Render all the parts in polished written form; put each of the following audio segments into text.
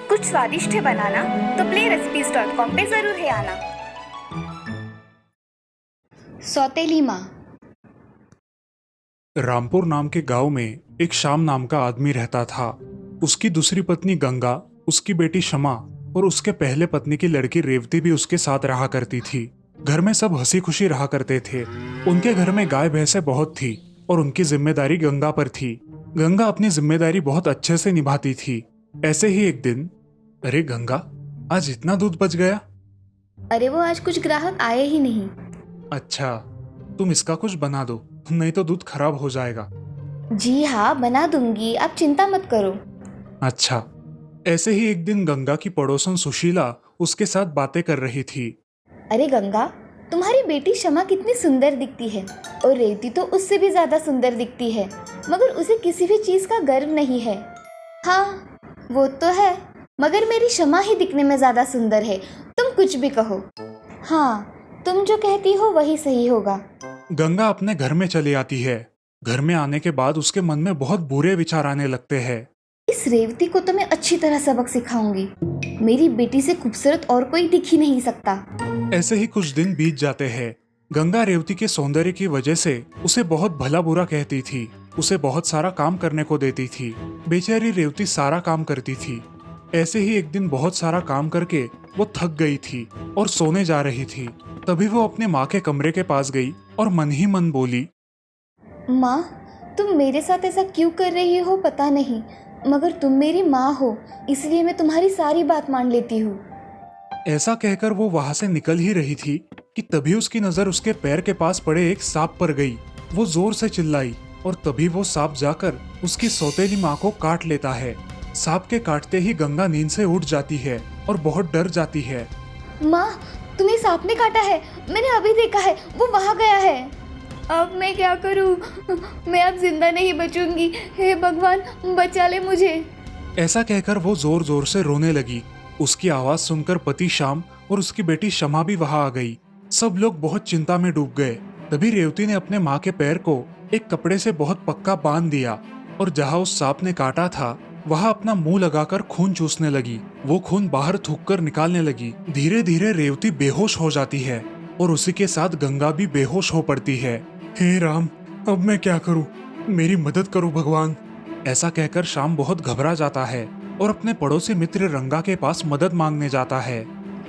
कुछ स्वादिष्ट है बनाना तो playrecipes.com पे जरूर है आना। सौतेली माँ। रामपुर नाम के गांव में एक श्याम नाम का आदमी रहता था। उसकी दूसरी पत्नी गंगा, उसकी बेटी शमा और उसके पहले पत्नी की लड़की रेवती भी उसके साथ रहा करती थी। घर में सब हंसी खुशी रहा करते थे। उनके घर में गाय भैंसें बहुत थी और उनकी जिम्मेदारी गंगा पर थी। गंगा अपनी जिम्मेदारी बहुत अच्छे से निभाती थी। ऐसे ही एक दिन, अरे गंगा, आज इतना दूध बच गया? अरे वो आज कुछ ग्राहक आए ही नहीं। अच्छा, तुम इसका कुछ बना दो, नहीं तो दूध खराब हो जाएगा। जी हाँ, बना दूंगी, आप चिंता मत करो। अच्छा। ऐसे ही एक दिन गंगा की पड़ोसन सुशीला उसके साथ बातें कर रही थी। अरे गंगा, तुम्हारी बेटी शमा कितनी सुंदर दिखती है और रेवती तो उससे भी ज्यादा सुंदर दिखती है, मगर उसे किसी भी चीज का गर्व नहीं है। हाँ, वो तो है, मगर मेरी शमा ही दिखने में ज्यादा सुंदर है। तुम कुछ भी कहो। हाँ, तुम जो कहती हो वही सही होगा। गंगा अपने घर में चली आती है। घर में आने के बाद उसके मन में बहुत बुरे विचार आने लगते हैं। इस रेवती को तो मैं अच्छी तरह सबक सिखाऊंगी। मेरी बेटी से खूबसूरत और कोई दिख ही नहीं सकता। ऐसे ही कुछ दिन बीत जाते हैं। गंगा रेवती के सौंदर्य की वजह से उसे बहुत भला बुरा कहती थी। उसे बहुत सारा काम करने को देती थी। बेचारी रेवती सारा काम करती थी। ऐसे ही एक दिन बहुत सारा काम करके वो थक गई थी और सोने जा रही थी। तभी वो अपने माँ के कमरे के पास गई और मन ही मन बोली, माँ, तुम मेरे साथ ऐसा क्यों कर रही हो पता नहीं, मगर तुम मेरी माँ हो, इसलिए मैं तुम्हारी सारी बात मान लेती हूँ। ऐसा कहकर वो वहां से निकल ही रही थी कि तभी उसकी नजर उसके पैर के पास पड़े एक सांप पर गई। वो जोर से चिल्लाई और तभी वो सांप जाकर उसकी सौतेली माँ को काट लेता है। सांप के काटते ही गंगा नींद से उठ जाती है और बहुत डर जाती है। माँ, तुम्हें सांप ने काटा है, मैंने अभी देखा है, वो वहाँ गया है। अब मैं क्या करूँ? मैं अब जिंदा नहीं बचूंगी। हे भगवान, बचा ले मुझे। ऐसा कहकर वो जोर जोर से रोने लगी। उसकी आवाज सुनकर पति श्याम और उसकी बेटी शमा भी वहां आ गई। सब लोग बहुत चिंता में डूब गए। तभी रेवती ने अपने माँ के पैर को एक कपड़े से बहुत पक्का बांध दिया और जहाँ उस सांप ने काटा था वहां अपना मुंह लगाकर खून चूसने लगी। वो खून बाहर थूककर निकालने लगी। धीरे धीरे रेवती बेहोश हो जाती है और उसी के साथ गंगा भी बेहोश हो पड़ती है। हे राम, अब मैं क्या करूं? मेरी मदद करो भगवान। ऐसा कहकर श्याम बहुत घबरा जाता है और अपने पड़ोसी मित्र रंगा के पास मदद मांगने जाता है।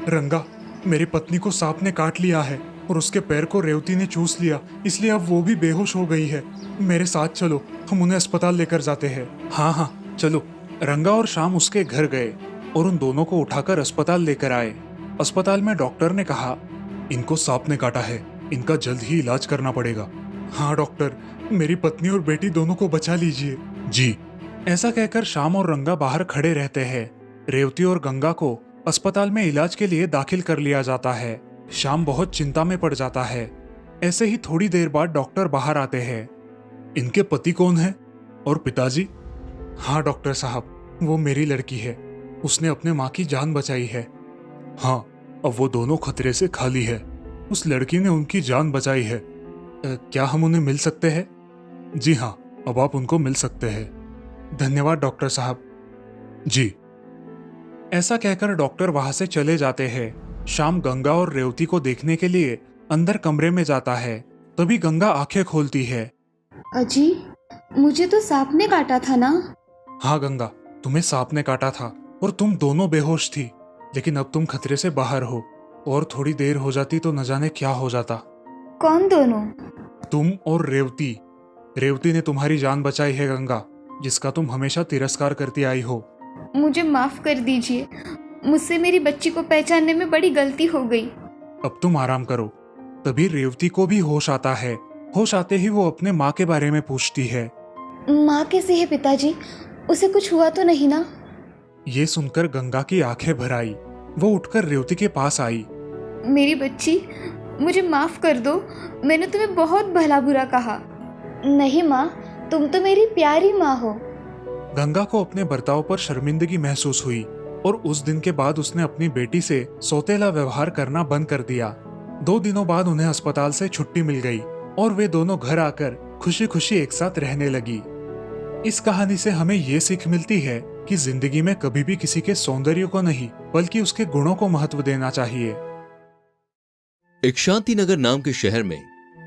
रंगा, मेरी पत्नी को सांप ने काट लिया है और उसके पैर को रेवती ने चूस लिया, इसलिए अब वो भी बेहोश हो गई है। मेरे साथ चलो, हम उन्हें अस्पताल लेकर जाते हैं। हाँ हाँ चलो। रंगा और श्याम उसके घर गए और उन दोनों को उठाकर अस्पताल लेकर आए। अस्पताल में डॉक्टर ने कहा, इनको सांप ने काटा है, इनका जल्द ही इलाज करना पड़ेगा। हाँ डॉक्टर, मेरी पत्नी और बेटी दोनों को बचा लीजिए। जी। ऐसा कहकर श्याम और रंगा बाहर खड़े रहते हैं। रेवती और गंगा को अस्पताल में इलाज के लिए दाखिल कर लिया जाता है। श्याम बहुत चिंता में पड़ जाता है। ऐसे ही थोड़ी देर बाद डॉक्टर बाहर आते हैं। इनके पति कौन है और पिताजी? हाँ डॉक्टर साहब, वो मेरी लड़की है, उसने अपने माँ की जान बचाई है। हाँ, अब वो दोनों खतरे से खाली है, उस लड़की ने उनकी जान बचाई है। क्या हम उन्हें मिल सकते हैं? जी हाँ, अब आप उनको मिल सकते हैं। धन्यवाद डॉक्टर साहब। जी। ऐसा कहकर डॉक्टर वहां से चले जाते हैं। श्याम गंगा और रेवती को देखने के लिए अंदर कमरे में जाता है। तभी गंगा आंखें खोलती है। अजी, मुझे तो सांप ने काटा था ना? हाँ गंगा, तुम्हें सांप ने काटा था और तुम दोनों बेहोश थी, लेकिन अब तुम खतरे से बाहर हो। और थोड़ी देर हो जाती तो न जाने क्या हो जाता। कौन दोनों? तुम और रेवती। रेवती ने तुम्हारी जान बचाई है गंगा, जिसका तुम हमेशा तिरस्कार करती आई हो। मुझे माफ कर दीजिए, मुझसे मेरी बच्ची को पहचानने में बड़ी गलती हो गई। अब तुम आराम करो। तभी रेवती को भी होश आता है। होश आते ही वो अपने माँ के बारे में पूछती है। माँ कैसे है पिताजी? उसे कुछ हुआ तो नहीं ना? ये सुनकर गंगा की आंखें भर आई। वो उठकर रेवती के पास आई। मेरी बच्ची, मुझे माफ कर दो, मैंने तुम्हें बहुत भला बुरा कहा। नहीं माँ, तुम तो मेरी प्यारी माँ हो। गंगा को अपने बर्ताव पर शर्मिंदगी महसूस हुई और उस दिन के बाद उसने अपनी बेटी से सौतेला व्यवहार करना बंद कर दिया। 2 दिनों बाद उन्हें अस्पताल से छुट्टी मिल गई और वे दोनों घर आकर खुशी खुशी एक साथ रहने लगी। इस कहानी से हमें ये सीख मिलती है कि जिंदगी में कभी भी किसी के सौंदर्य को नहीं बल्कि उसके गुणों को महत्व देना चाहिए। एक शांतिनगर नाम के शहर में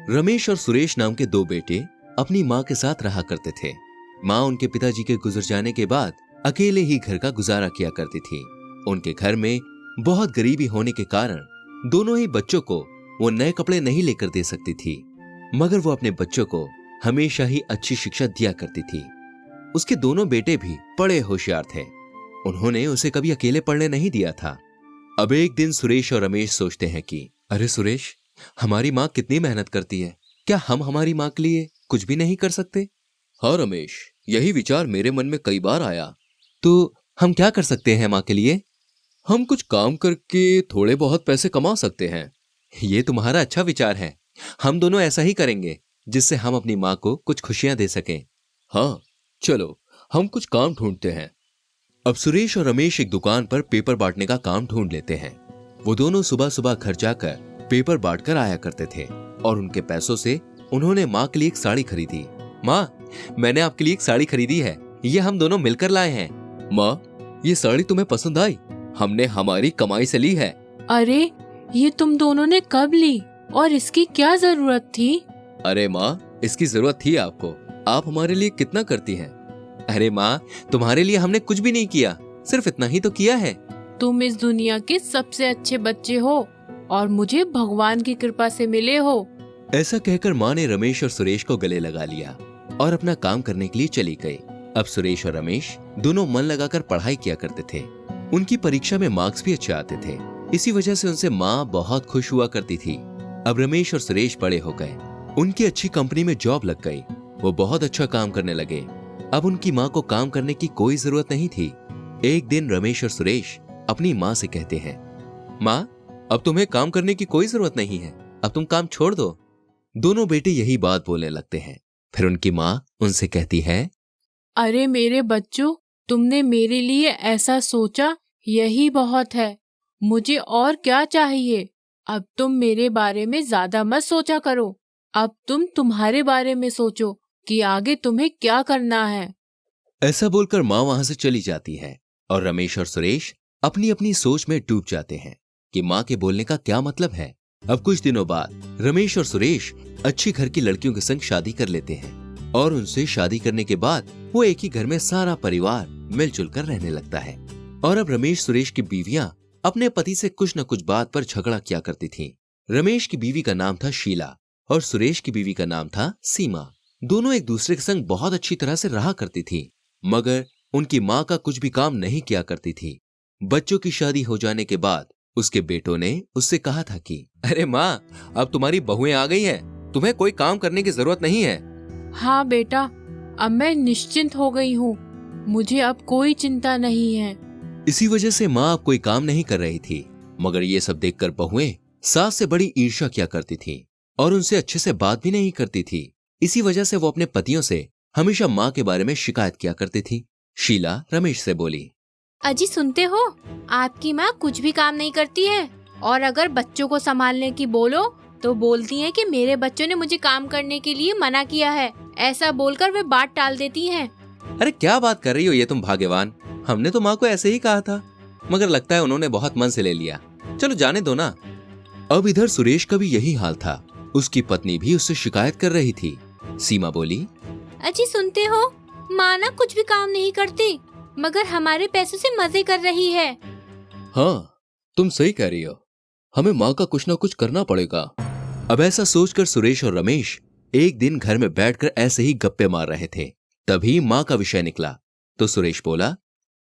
रमेश और सुरेश नाम के दो बेटे अपनी माँ के साथ रहा करते थे। माँ उनके पिताजी के गुजर जाने के बाद अकेले ही घर का गुजारा किया करती थी। उनके घर में बहुत गरीबी होने के कारण दोनों ही बच्चों को वो नए कपड़े नहीं लेकर दे सकती थी, मगर वो अपने बच्चों को हमेशा ही अच्छी शिक्षा दिया करती थी। उसके दोनों बेटे भी बड़े होशियार थे। उन्होंने उसे कभी अकेले पढ़ने नहीं दिया था। अब एक दिन सुरेश और रमेश सोचते हैं कि अरे सुरेश, हमारी माँ कितनी मेहनत करती है, क्या हम हमारी माँ के लिए कुछ भी नहीं कर सकते? हाँ रमेश, यही विचार मेरे मन में कई बार आया। तो हम क्या कर सकते हैं माँ के लिए? हम कुछ काम करके थोड़े बहुत पैसे कमा सकते हैं। ये तुम्हारा अच्छा विचार है। हम दोनों ऐसा ही करेंगे जिससे हम अपनी माँ को कुछ खुशियां दे सकें। हाँ चलो, हम कुछ काम ढूंढते हैं। अब सुरेश और रमेश एक दुकान पर पेपर बांटने का काम ढूंढ लेते हैं। वो दोनों सुबह सुबह घर जाकर पेपर बांट कर आया करते थे और उनके पैसों से उन्होंने माँ के लिए एक साड़ी खरीदी। माँ, मैंने आपके लिए एक साड़ी खरीदी है, ये हम दोनों मिलकर लाए हैं। माँ, ये साड़ी तुम्हें पसंद आई? हमने हमारी कमाई से ली है। अरे, ये तुम दोनों ने कब ली और इसकी क्या जरूरत थी? अरे माँ, इसकी जरूरत थी आपको। आप हमारे लिए कितना करती हैं? अरे माँ, तुम्हारे लिए हमने कुछ भी नहीं किया, सिर्फ इतना ही तो किया है। तुम इस दुनिया के सबसे अच्छे बच्चे हो और मुझे भगवान की कृपा से मिले हो। ऐसा कहकर माँ ने रमेश और सुरेश को गले लगा लिया और अपना काम करने के लिए चली गई। अब सुरेश और रमेश दोनों मन लगाकर पढ़ाई किया करते थे। उनकी परीक्षा में मार्क्स भी अच्छे आते थे। इसी वजह से उनसे माँ बहुत खुश हुआ करती थी। अब रमेश और सुरेश बड़े हो गए, उनकी अच्छी कंपनी में जॉब लग गई। वो बहुत अच्छा काम करने लगे। अब उनकी माँ को काम करने की कोई जरूरत नहीं थी। एक दिन रमेश और सुरेश अपनी माँ से कहते हैं, माँ, अब तुम्हें काम करने की कोई जरूरत नहीं है, अब तुम काम छोड़ दो। दोनों बेटे यही बात बोलने लगते हैं। फिर उनकी माँ उनसे कहती है, अरे मेरे बच्चों, तुमने मेरे लिए ऐसा सोचा, यही बहुत है। मुझे और क्या चाहिए? अब तुम मेरे बारे में ज्यादा मत सोचा करो। अब तुम तुम्हारे बारे में सोचो कि आगे तुम्हें क्या करना है। ऐसा बोलकर माँ वहां से चली जाती है और रमेश और सुरेश अपनी अपनी सोच में डूब जाते हैं कि माँ के बोलने का क्या मतलब है। अब कुछ दिनों बाद रमेश और सुरेश अच्छी घर की लड़कियों के संग शादी कर लेते हैं और उनसे शादी करने के बाद वो एक ही घर में सारा परिवार मिलजुल कर रहने लगता है। और अब रमेश सुरेश की बीवियां अपने पति से कुछ न कुछ बात पर झगड़ा किया करती थीं। रमेश की बीवी का नाम था शीला और सुरेश की बीवी का नाम था सीमा। दोनों एक दूसरे के संग बहुत अच्छी तरह से रहा करती थी, मगर उनकी माँ का कुछ भी काम नहीं किया करती थी। बच्चों की शादी हो जाने के बाद उसके बेटों ने उससे कहा था कि अरे माँ, अब तुम्हारी बहुएं आ गई हैं, तुम्हें कोई काम करने की जरूरत नहीं है। हाँ बेटा, अब मैं निश्चिंत हो गई हूँ, मुझे अब कोई चिंता नहीं है। इसी वजह से माँ अब कोई काम नहीं कर रही थी, मगर ये सब देखकर बहुएं सास से बड़ी ईर्ष्या किया करती थी और उनसे अच्छे से बात भी नहीं करती थी। इसी वजह से वो अपने पतियों से हमेशा माँ के बारे में शिकायत किया करती थी। शीला रमेश से बोली, अजी सुनते हो, आपकी माँ कुछ भी काम नहीं करती है और अगर बच्चों को संभालने की बोलो तो बोलती हैं कि मेरे बच्चों ने मुझे काम करने के लिए मना किया है। ऐसा बोलकर वे बात टाल देती हैं। अरे क्या बात कर रही हो ये तुम भाग्यवान, हमने तो माँ को ऐसे ही कहा था, मगर लगता है उन्होंने बहुत मन से ले लिया। चलो जाने दो ना। अब इधर सुरेश का भी यही हाल था। उसकी पत्नी भी उससे शिकायत कर रही थी। सीमा बोली, अजी सुनते हो, माँ ना कुछ भी काम नहीं करती मगर हमारे पैसों से मजे कर रही है। हाँ तुम सही कह रही हो, हमें माँ का कुछ ना कुछ करना पड़ेगा। अब ऐसा सोचकर सुरेश और रमेश एक दिन घर में बैठकर ऐसे ही गप्पे मार रहे थे। तभी माँ का विषय निकला तो सुरेश बोला,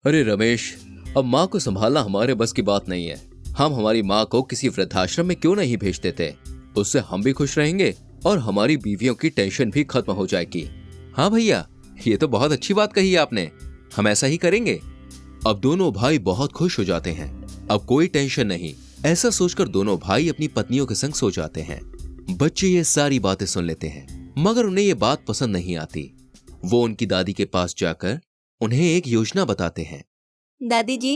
अरे रमेश, अब माँ को संभालना हमारे बस की बात नहीं है। हम हमारी माँ को किसी वृद्धाश्रम में क्यों नहीं भेज देते, उससे हम भी खुश रहेंगे और हमारी बीवियों की टेंशन भी खत्म हो जाएगी। हाँ भैया, ये तो बहुत अच्छी बात कही आपने, हम ऐसा ही करेंगे। अब दोनों भाई बहुत खुश हो जाते हैं, अब कोई टेंशन नहीं। ऐसा सोचकर दोनों भाई अपनी पत्नियों के संग सो जाते हैं। बच्चे ये सारी बातें सुन लेते हैं, मगर उन्हें ये बात पसंद नहीं आती। वो उनकी दादी के पास जाकर उन्हें एक योजना बताते हैं। दादी जी,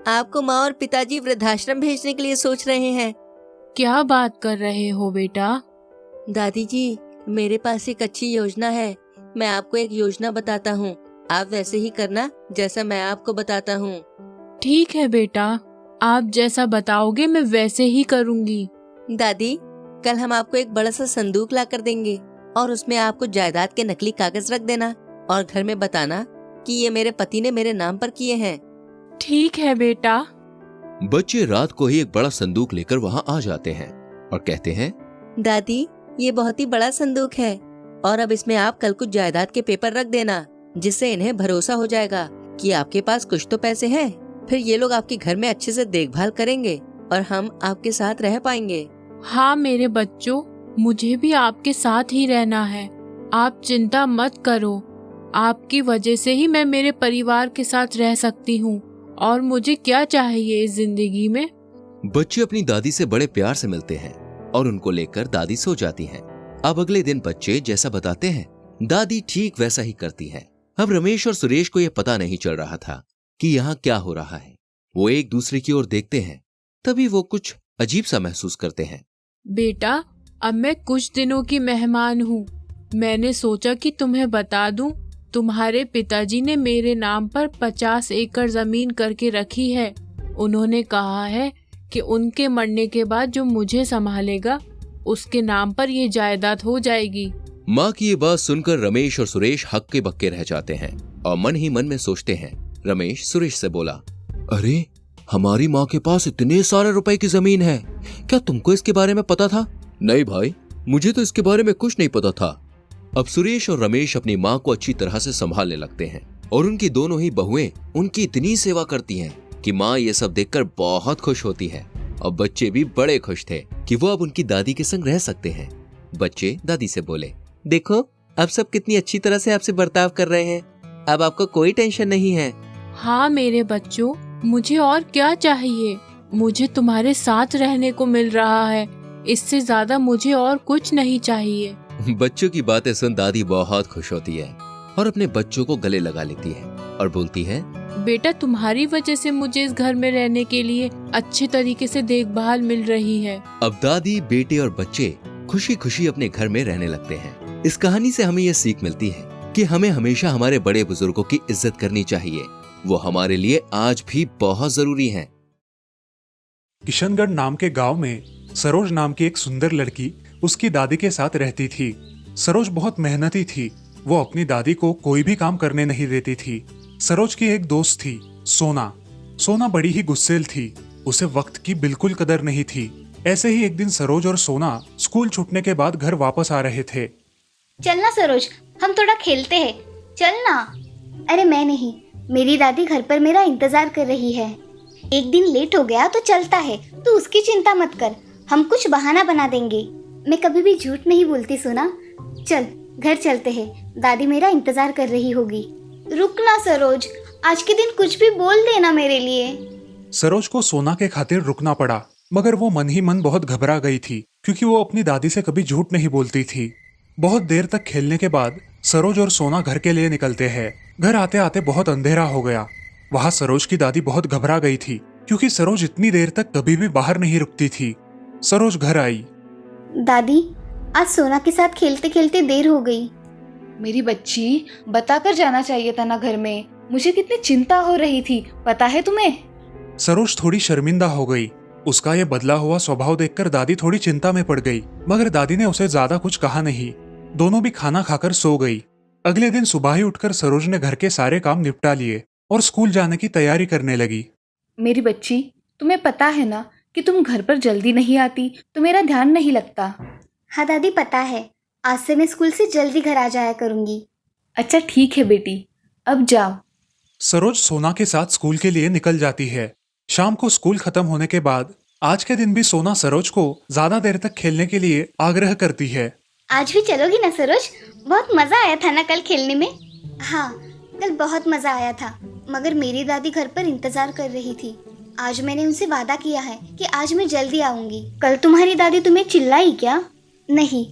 आपको माँ और पिताजी वृद्धाश्रम भेजने के लिए सोच रहे हैं। क्या बात कर रहे हो बेटा? दादी जी, मेरे पास एक अच्छी योजना है। मैं आपको एक योजना बताता हूँ, आप वैसे ही करना जैसा मैं आपको बताता हूँ। ठीक है बेटा, आप जैसा बताओगे मैं वैसे ही करूँगी। दादी, कल हम आपको एक बड़ा सा संदूक ला कर देंगे और उसमें आपको जायदाद के नकली कागज रख देना और घर में बताना कि ये मेरे पति ने मेरे नाम पर किए हैं। ठीक है बेटा। बच्चे रात को ही एक बड़ा संदूक लेकर वहाँ आ जाते हैं और कहते हैं, दादी, ये बहुत ही बड़ा संदूक है और अब इसमें आप कल कुछ जायदाद के पेपर रख देना, जिससे इन्हें भरोसा हो जाएगा कि आपके पास कुछ तो पैसे हैं। फिर ये लोग आपके घर में अच्छे से देखभाल करेंगे और हम आपके साथ रह पाएंगे। हाँ मेरे बच्चों, मुझे भी आपके साथ ही रहना है। आप चिंता मत करो, आपकी वजह से ही मैं मेरे परिवार के साथ रह सकती हूँ। और मुझे क्या चाहिए इस जिंदगी में। बच्चे अपनी दादी से बड़े प्यार से मिलते हैं और उनको लेकर दादी सो जाती हैं। अब अगले दिन बच्चे जैसा बताते हैं, दादी ठीक वैसा ही करती है। अब रमेश और सुरेश को यह पता नहीं चल रहा था कि यहाँ क्या हो रहा है। वो एक दूसरे की ओर देखते हैं, तभी वो कुछ अजीब सा महसूस करते हैं। बेटा, अब मैं कुछ दिनों की मेहमान हूँ। मैंने सोचा कि तुम्हें बता दूं, तुम्हारे पिताजी ने मेरे नाम पर 50 एकड़ जमीन करके रखी है। उन्होंने कहा है कि उनके मरने के बाद जो मुझे संभालेगा उसके नाम पर ये जायदाद हो जाएगी। माँ की ये बात सुनकर रमेश और सुरेश हक्के बक्के रह जाते हैं और मन ही मन में सोचते हैं। रमेश सुरेश से बोला, अरे हमारी माँ के पास इतने सारे रुपए की जमीन है, क्या तुमको इसके बारे में पता था? नहीं भाई, मुझे तो इसके बारे में कुछ नहीं पता था। अब सुरेश और रमेश अपनी माँ को अच्छी तरह से संभालने लगते हैं और उनकी दोनों ही बहुएं उनकी इतनी सेवा करती हैं कि माँ ये सब देखकर बहुत खुश होती है। और बच्चे भी बड़े खुश थे कि वो अब उनकी दादी के संग रह सकते हैं। बच्चे दादी से बोले, देखो अब सब कितनी अच्छी तरह से आपसे बर्ताव कर रहे हैं, अब आपको कोई टेंशन नहीं है। हाँ मेरे बच्चों, मुझे और क्या चाहिए। मुझे तुम्हारे साथ रहने को मिल रहा है, इससे ज्यादा मुझे और कुछ नहीं चाहिए। बच्चों की बातें सुन दादी बहुत खुश होती है और अपने बच्चों को गले लगा लेती है और बोलती है, बेटा तुम्हारी वजह से मुझे इस घर में रहने के लिए अच्छे तरीके से देखभाल मिल रही है। अब दादी, बेटे और बच्चे खुशी खुशी अपने घर में रहने लगते हैं। इस कहानी से हमें यह सीख मिलती है कि हमें हमेशा हमारे बड़े बुजुर्गों की इज्जत करनी चाहिए। वो हमारे लिए आज भी बहुत जरूरी हैं। किशनगढ़ नाम के गांव में सरोज नाम की एक सुंदर लड़की उसकी दादी के साथ रहती थी। सरोज बहुत मेहनती थी, वो अपनी दादी को कोई भी काम करने नहीं देती थी। सरोज की एक दोस्त थी, सोना। सोना बड़ी ही गुस्सैल थी, उसे वक्त की बिल्कुल कदर नहीं थी। ऐसे ही एक दिन सरोज और सोना स्कूल छूटने के बाद घर वापस आ रहे थे। चलना सरोज, हम थोड़ा खेलते हैं, चलना। अरे मैं नहीं, मेरी दादी घर पर मेरा इंतजार कर रही है। एक दिन लेट हो गया तो चलता है, तू उसकी चिंता मत कर, हम कुछ बहाना बना देंगे। मैं कभी भी झूठ नहीं बोलती सोना। चल घर चलते हैं, दादी मेरा इंतजार कर रही होगी। रुकना सरोज, आज के दिन कुछ भी बोल देना मेरे लिए। सरोज को सोना के खातिर रुकना पड़ा, मगर वो मन ही मन बहुत घबरा गई थी क्योंकि वो अपनी दादी से कभी झूठ नहीं बोलती थी। बहुत देर तक खेलने के बाद सरोज और सोना घर के लिए निकलते हैं। घर आते आते बहुत अंधेरा हो गया। वहाँ सरोज की दादी बहुत घबरा गई थी क्योंकि सरोज इतनी देर तक कभी भी बाहर नहीं रुकती थी। सरोज घर आई। दादी, आज सोना के साथ खेलते खेलते देर हो गई। मेरी बच्ची, बताकर जाना चाहिए था ना घर में, मुझे कितनी चिंता हो रही थी, पता है तुम्हें? सरोज थोड़ी शर्मिंदा हो गई। उसका ये बदला हुआ स्वभाव देखकर दादी थोड़ी चिंता में पड़ गई, मगर दादी ने उसे ज्यादा कुछ कहा नहीं। दोनों भी खाना खाकर सो गई। अगले दिन सुबह ही उठकर सरोज ने घर के सारे काम निपटा लिए और स्कूल जाने की तैयारी करने लगी। मेरी बच्ची, तुम्हें पता है ना कि तुम घर पर जल्दी नहीं आती तो मेरा ध्यान नहीं लगता। हाँ दादी, पता है, आज से मैं स्कूल से जल्दी घर आ जाया करूंगी। अच्छा ठीक है बेटी, अब जाओ। सरोज सोना के साथ स्कूल के लिए निकल जाती है। शाम को स्कूल खत्म होने के बाद आज के दिन भी सोना सरोज को ज्यादा देर तक खेलने के लिए आग्रह करती है। आज भी चलोगी ना सरोज? बहुत मजा आया था ना कल खेलने में? हाँ, कल बहुत मजा आया था, मगर मेरी दादी घर पर इंतजार कर रही थी। आज मैंने उनसे वादा किया है कि आज मैं जल्दी आऊंगी। कल तुम्हारी दादी तुम्हें चिल्लाई क्या? नहीं,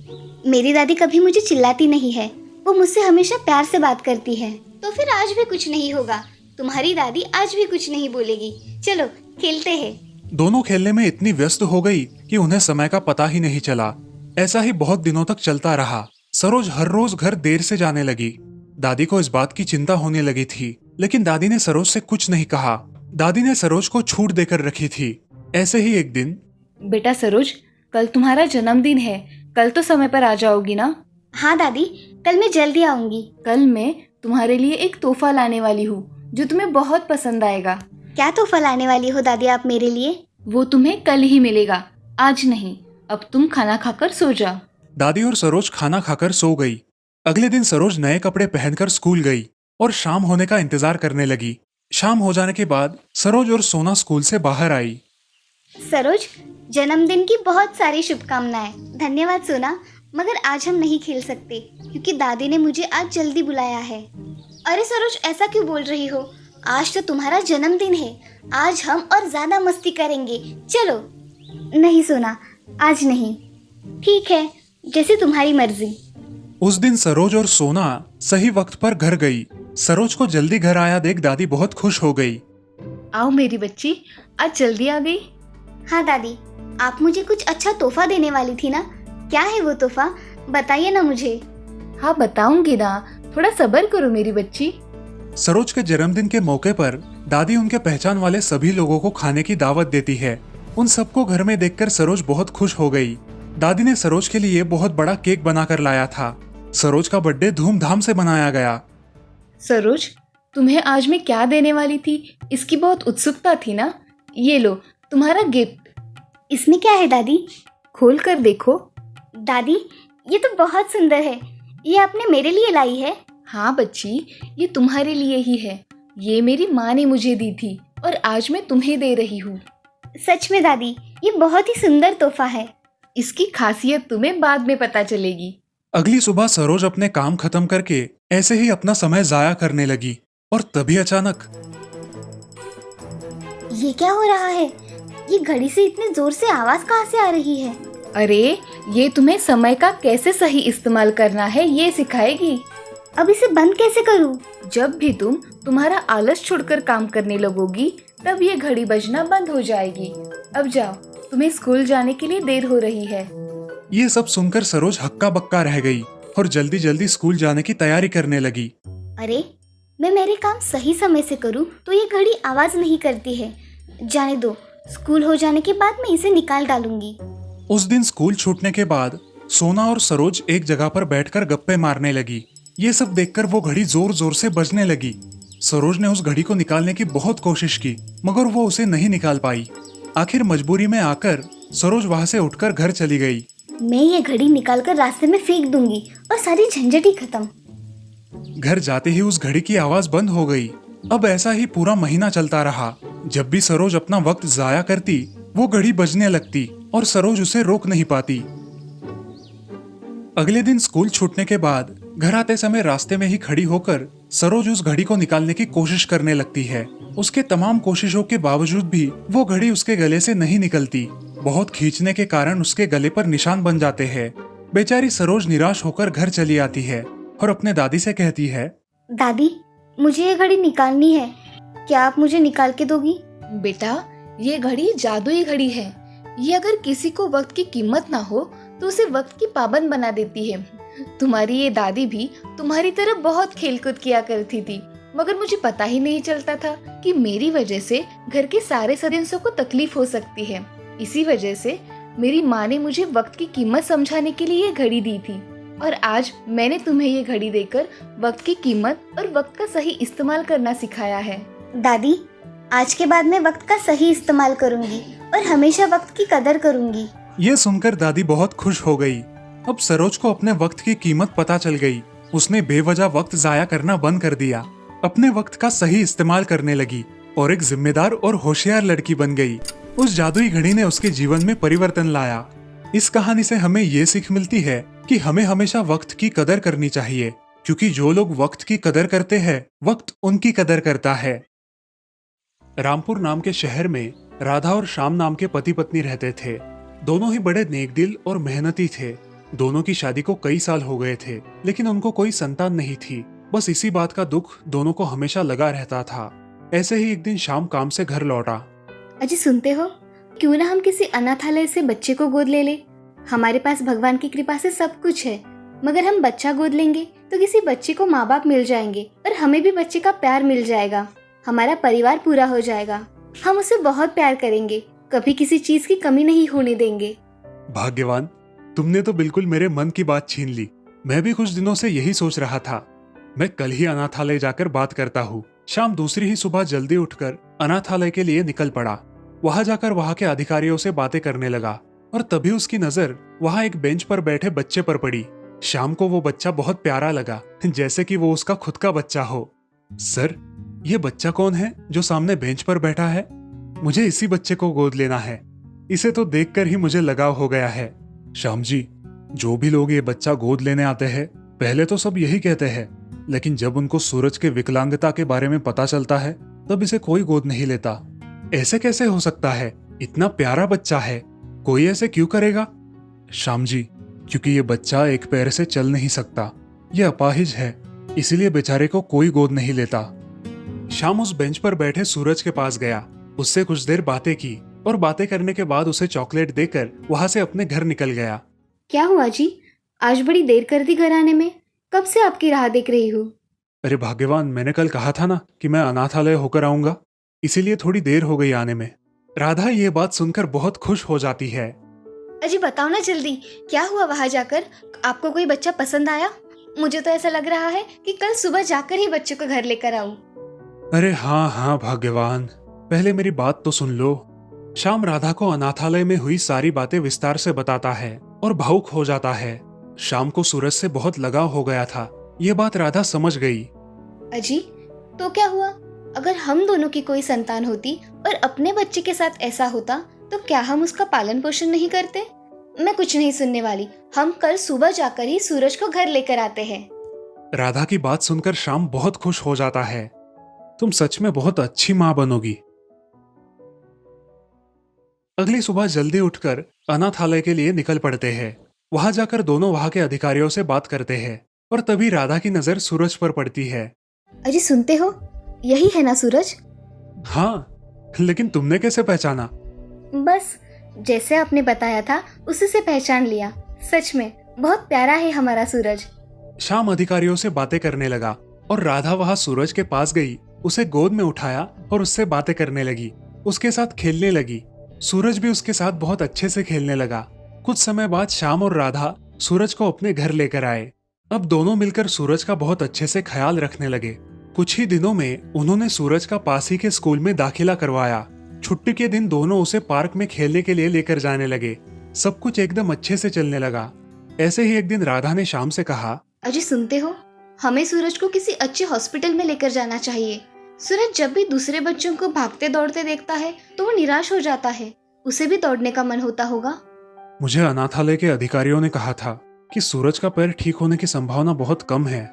मेरी दादी कभी मुझे चिल्लाती नहीं है, वो मुझसे हमेशा प्यार से बात करती है। तो फिर आज भी कुछ नहीं होगा, तुम्हारी दादी आज भी कुछ नहीं बोलेगी। चलो खेलते हैं। दोनों खेलने में इतनी व्यस्त हो गई कि उन्हें समय का पता ही नहीं चला। ऐसा ही बहुत दिनों तक चलता रहा। सरोज हर रोज घर देर से जाने लगी। दादी को इस बात की चिंता होने लगी थी, लेकिन दादी ने सरोज से कुछ नहीं कहा। दादी ने सरोज को छूट देकर रखी थी। ऐसे ही एक दिन, बेटा सरोज, कल तुम्हारा जन्मदिन है, कल तो समय पर आ जाओगी ना? हाँ दादी, कल मैं जल्दी आऊंगी। कल मैं तुम्हारे लिए एक तोहफा लाने वाली हूँ जो तुम्हें बहुत पसंद आएगा। क्या तोहफा लाने वाली हो दादी आप मेरे लिए? वो तुम्हें कल ही मिलेगा, आज नहीं। अब तुम खाना खाकर सो जाओ। दादी और सरोज खाना खाकर सो गई। अगले दिन सरोज नए कपड़े पहनकर स्कूल गई और शाम होने का इंतजार करने लगी। शाम हो जाने के बाद सरोज और सोना स्कूल से बाहर आई। सरोज, जन्मदिन की बहुत सारी शुभकामनाएं। धन्यवाद सोना, मगर आज हम नहीं खेल सकते क्योंकि दादी ने मुझे आज जल्दी बुलाया है। अरे सरोज, ऐसा क्यों बोल रही हो? आज तो तुम्हारा जन्मदिन है, आज हम और ज्यादा मस्ती करेंगे, चलो। नहीं सोना, आज नहीं। ठीक है, जैसे तुम्हारी मर्जी। उस दिन सरोज और सोना सही वक्त पर घर गई। सरोज को जल्दी घर आया देख दादी बहुत खुश हो गई। आओ मेरी बच्ची, आज जल्दी आ गई। हाँ दादी, आप मुझे कुछ अच्छा तोहफा देने वाली थी ना? क्या है वो तोहफा, बताइए ना मुझे। हाँ बताऊंगी ना, थोड़ा सब्र करो मेरी बच्ची। सरोज के जन्मदिन के मौके पर दादी उनके पहचान वाले सभी लोगों को खाने की दावत देती है। उन सबको घर में देखकर सरोज बहुत खुश हो गई। दादी ने सरोज के लिए बहुत बड़ा केक बनाकर लाया था। सरोज का बर्थडे धूमधाम से मनाया गया। सरोज, तुम्हें आज मैं क्या देने वाली थी, इसकी बहुत उत्सुकता थी ना? ये लो तुम्हारा गिफ्ट। इसमें क्या है दादी? खोल कर देखो। दादी, ये तो बहुत सुंदर है। ये आपने मेरे लिए लाई है? हाँ बच्ची, ये तुम्हारे लिए ही है। ये मेरी माँ ने मुझे दी थी और आज मैं तुम्हें दे रही हूँ। सच में दादी, ये बहुत ही सुंदर तोहफा है। इसकी खासियत तुम्हें बाद में पता चलेगी। अगली सुबह सरोज अपने काम खत्म करके ऐसे ही अपना समय जाया करने लगी और तभी अचानक, ये क्या हो रहा है? ये घड़ी से इतने जोर से आवाज कहाँ से आ रही है? अरे, ये तुम्हें समय का कैसे सही इस्तेमाल करना है ये सिखाएगी। अब इसे बंद कैसे करूँ? जब भी तुम तुम्हारा आलस छोड़कर काम करने लगोगी तब ये घड़ी बजना बंद हो जाएगी। अब जाओ, तुम्हें स्कूल जाने के लिए देर हो रही है। ये सब सुनकर सरोज हक्का बक्का रह गई और जल्दी जल्दी स्कूल जाने की तैयारी करने लगी। अरे, मैं मेरे काम सही समय से करूँ तो ये घड़ी आवाज नहीं करती है। जाने दो, स्कूल हो जाने के बाद मैं इसे निकाल डालूंगी। उस दिन स्कूल छूटने के बाद सोना और सरोज एक जगह पर बैठकर गप्पे मारने लगी। ये सब देखकर वो घड़ी जोर जोर से बजने लगी। सरोज ने उस घड़ी को निकालने की बहुत कोशिश की, मगर वो उसे नहीं निकाल पाई। आखिर मजबूरी में आकर सरोज वहाँ से उठकर घर चली गई। मैं ये घड़ी निकालकर रास्ते में फेंक दूंगी और सारी झंझट ही खत्म। घर जाते ही उस घड़ी की आवाज बंद हो गई। अब ऐसा ही पूरा महीना चलता रहा। जब भी सरोज अपना वक्त जाया करती, वो घड़ी बजने लगती और सरोज उसे रोक नहीं पाती। अगले दिन स्कूल छूटने के बाद घर आते समय रास्ते में ही खड़ी होकर सरोज उस घड़ी को निकालने की कोशिश करने लगती है। उसके तमाम कोशिशों के बावजूद भी वो घड़ी उसके गले से नहीं निकलती। बहुत खींचने के कारण उसके गले पर निशान बन जाते हैं। बेचारी सरोज निराश होकर घर चली आती है और अपने दादी से कहती है, दादी, मुझे ये घड़ी निकालनी है, क्या आप मुझे निकाल के दोगी? बेटा, ये घड़ी जादुई घड़ी है। ये अगर किसी को वक्त की कीमत ना हो तो उसे वक्त की पाबंद बना देती है। तुम्हारी ये दादी भी तुम्हारी तरह बहुत खेलकूद किया करती थी, मगर मुझे पता ही नहीं चलता था कि मेरी वजह से घर के सारे सदस्यों को तकलीफ हो सकती है। इसी वजह से मेरी माँ ने मुझे वक्त की कीमत समझाने के लिए ये घड़ी दी थी और आज मैंने तुम्हें ये घड़ी देकर वक्त की कीमत और वक्त का सही इस्तेमाल करना सिखाया है। दादी, आज के बाद मैं वक्त का सही इस्तेमाल करूंगी और हमेशा वक्त की कदर करूंगी। ये सुनकर दादी बहुत खुश हो गई। अब सरोज को अपने वक्त की कीमत पता चल गई। उसने बेवजह वक्त जाया करना बंद कर दिया, अपने वक्त का सही इस्तेमाल करने लगी और एक जिम्मेदार और होशियार लड़की बन गई। उस जादुई घड़ी ने उसके जीवन में परिवर्तन लाया। इस कहानी से हमें ये सीख मिलती है कि हमें हमेशा वक्त की कदर करनी चाहिए, क्योंकि जो लोग वक्त की कदर करते हैं, वक्त उनकी कदर करता है। रामपुर नाम के शहर में राधा और श्याम नाम के पति पत्नी रहते थे। दोनों ही बड़े नेकदिल और मेहनती थे। दोनों की शादी को कई साल हो गए थे, लेकिन उनको कोई संतान नहीं थी। बस इसी बात का दुख दोनों को हमेशा लगा रहता था। ऐसे ही एक दिन शाम काम से घर लौटा। अजी, सुनते हो, क्यों ना हम किसी अनाथालय से बच्चे को गोद ले ले? हमारे पास भगवान की कृपा से सब कुछ है, मगर हम बच्चा गोद लेंगे तो किसी बच्चे को माँ बाप मिल जाएंगे और हमें भी बच्चे का प्यार मिल जाएगा। हमारा परिवार पूरा हो जाएगा। हम उसे बहुत प्यार करेंगे, कभी किसी चीज की कमी नहीं होने देंगे। भाग्यवान, तुमने तो बिल्कुल मेरे मन की बात छीन ली। मैं भी कुछ दिनों से यही सोच रहा था। मैं कल ही अनाथालय जाकर बात करता हूँ। शाम दूसरी ही सुबह जल्दी उठकर अनाथालय के लिए निकल पड़ा। वहां जाकर वहां के अधिकारियों से बातें करने लगा और तभी उसकी नजर वहां एक बेंच पर बैठे बच्चे पर पड़ी। शाम को वो बच्चा बहुत प्यारा लगा, जैसे कि वो उसका खुद का बच्चा हो। सर, ये बच्चा कौन है जो सामने बेंच पर बैठा है? मुझे इसी बच्चे को गोद लेना है। इसे तो देखकर ही मुझे लगाव हो गया है। श्याम जी, जो भी लोग ये बच्चा गोद लेने आते हैं पहले तो सब यही कहते हैं, लेकिन जब उनको सूरज के विकलांगता के बारे में पता चलता है तब इसे कोई गोद नहीं लेता। ऐसे कैसे हो सकता है? इतना प्यारा बच्चा है, कोई ऐसे क्यों करेगा? श्याम जी, क्योंकि ये बच्चा एक पैर से चल नहीं सकता, ये अपाहिज है, इसीलिए बेचारे को कोई गोद नहीं लेता। श्याम उस बेंच पर बैठे सूरज के पास गया, उससे कुछ देर बातें की और बातें करने के बाद उसे चॉकलेट देकर वहां से अपने घर निकल गया। क्या हुआ जी, आज बड़ी देर कर दी घर आने में? कब से आपकी राह देख रही हूँ। अरे भाग्यवान, मैंने कल कहा था ना कि मैं अनाथालय होकर आऊंगा, इसीलिए थोड़ी देर हो गई आने में। राधा ये बात सुनकर बहुत खुश हो जाती है। अजी बताओ ना जल्दी, क्या हुआ वहाँ जाकर? आपको कोई बच्चा पसंद आया? मुझे तो ऐसा लग रहा है कि कल सुबह जाकर ही बच्चे को घर लेकर आऊं। अरे हाँ हाँ भाग्यवान, पहले मेरी बात तो सुन लो। श्याम राधा को अनाथालय में हुई सारी बातें विस्तार से बताता है और भावुक हो जाता है। श्याम को सूरज से बहुत लगाव हो गया था, ये बात राधा समझ गई। अजी, तो क्या हुआ? अगर हम दोनों की कोई संतान होती और अपने बच्चे के साथ ऐसा होता तो क्या हम उसका पालन पोषण नहीं करते? मैं कुछ नहीं सुनने वाली, हम कल सुबह जाकर ही सूरज को घर लेकर आते हैं। राधा की बात सुनकर श्याम बहुत खुश हो जाता है। तुम सच में बहुत अच्छी माँ बनोगी। अगली सुबह जल्दी उठकर अनाथालय के लिए निकल पड़ते हैं। वहां जाकर दोनों वहां के अधिकारियों से बात करते हैं और तभी राधा की नजर सूरज पर पड़ती है। अजी सुनते हो, यही है ना सूरज? हाँ, लेकिन तुमने कैसे पहचाना? बस जैसे आपने बताया था उसी से पहचान लिया। सच में बहुत प्यारा है हमारा सूरज। श्याम अधिकारियों से बातें करने लगा और राधा वहां सूरज के पास गई, उसे गोद में उठाया और उससे बातें करने लगी, उसके साथ खेलने लगी। सूरज भी उसके साथ बहुत अच्छे से खेलने लगा। कुछ समय बाद श्याम और राधा सूरज को अपने घर लेकर आए। अब दोनों मिलकर सूरज का बहुत अच्छे से ख्याल रखने लगे। कुछ ही दिनों में उन्होंने सूरज का पास ही के स्कूल में दाखिला करवाया। छुट्टी के दिन दोनों उसे पार्क में खेलने के लिए लेकर जाने लगे। सब कुछ एकदम अच्छे से चलने लगा। ऐसे ही एक दिन राधा ने श्याम से कहा, अजी सुनते हो, हमें सूरज को किसी अच्छे हॉस्पिटल में लेकर जाना चाहिए। सूरज जब भी दूसरे बच्चों को भागते दौड़ते देखता है तो वो निराश हो जाता है। उसे भी दौड़ने का मन होता होगा। मुझे अनाथालय के अधिकारियों ने कहा था कि सूरज का पैर ठीक होने की संभावना बहुत कम है,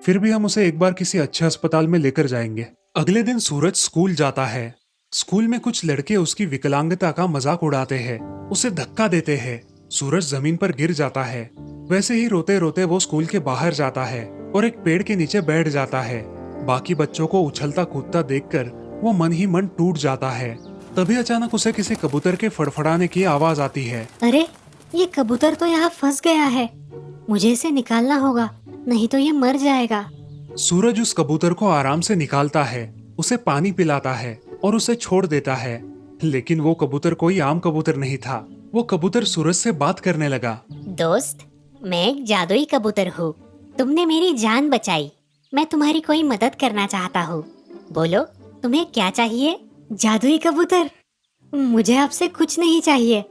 फिर भी हम उसे एक बार किसी अच्छे अस्पताल में लेकर जाएंगे। अगले दिन सूरज स्कूल जाता है। स्कूल में कुछ लड़के उसकी विकलांगता का मजाक उड़ाते हैं, उसे धक्का देते हैं। सूरज जमीन पर गिर जाता है। वैसे ही रोते रोते वो स्कूल के बाहर जाता है और एक पेड़ के नीचे बैठ जाता है। बाकी बच्चों को उछलता कूदता देखकर वो मन ही मन टूट जाता है। तभी अचानक उसे किसी कबूतर के फड़फड़ाने की आवाज आती है। अरे, ये कबूतर तो यहाँ फंस गया है, मुझे इसे निकालना होगा, नहीं तो ये मर जाएगा। सूरज उस कबूतर को आराम से निकालता है, उसे पानी पिलाता है और उसे छोड़ देता है। लेकिन वो कबूतर कोई आम कबूतर नहीं था। वो कबूतर सूरज से बात करने लगा। दोस्त, मैं एक जादुई कबूतर हूँ, तुमने मेरी जान बचाई, मैं तुम्हारी कोई मदद करना चाहता हूँ। बोलो, तुम्हें क्या चाहिए? जादुई कबूतर, मुझे आपसे कुछ नहीं चाहिए,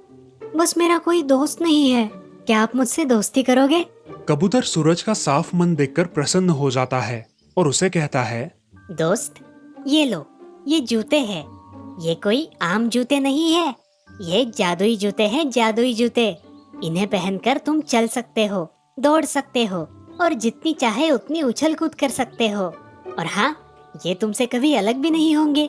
बस मेरा कोई दोस्त नहीं है, क्या आप मुझसे दोस्ती करोगे? कबूतर सूरज का साफ मन देखकर प्रसन्न हो जाता है और उसे कहता है, दोस्त, ये लो, ये जूते हैं, ये कोई आम जूते नहीं है, ये जादुई जूते हैं, जादुई जूते। इन्हें पहनकर तुम चल सकते हो, दौड़ सकते हो और जितनी चाहे उतनी उछल कूद कर सकते हो। और हाँ, ये तुमसे कभी अलग भी नहीं होंगे।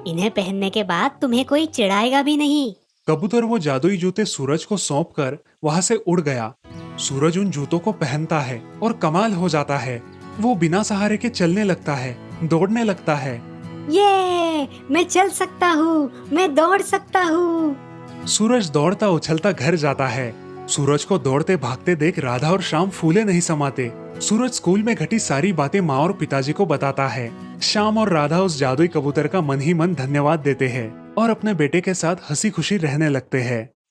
इन्हें पहनने के बाद तुम्हें कोई चिढ़ाएगा भी नहीं। कबूतर वो जादुई जूते सूरज को सौंपकर वहां से उड़ गया। सूरज उन जूतों को पहनता है और कमाल हो जाता है। वो बिना सहारे के चलने लगता है, दौड़ने लगता है। ये मैं चल सकता हूँ, मैं दौड़ सकता हूँ। सूरज दौड़ता उछलता घर जाता है। सूरज को दौड़ते भागते देख राधा और श्याम फूले नहीं समाते। सूरज स्कूल में घटी सारी बातें माँ और पिताजी को बताता है। श्याम और राधा उस जादुई कबूतर का मन ही मन धन्यवाद देते हैं और अपने बेटे के साथ हंसी खुशी रहने लगते हैं।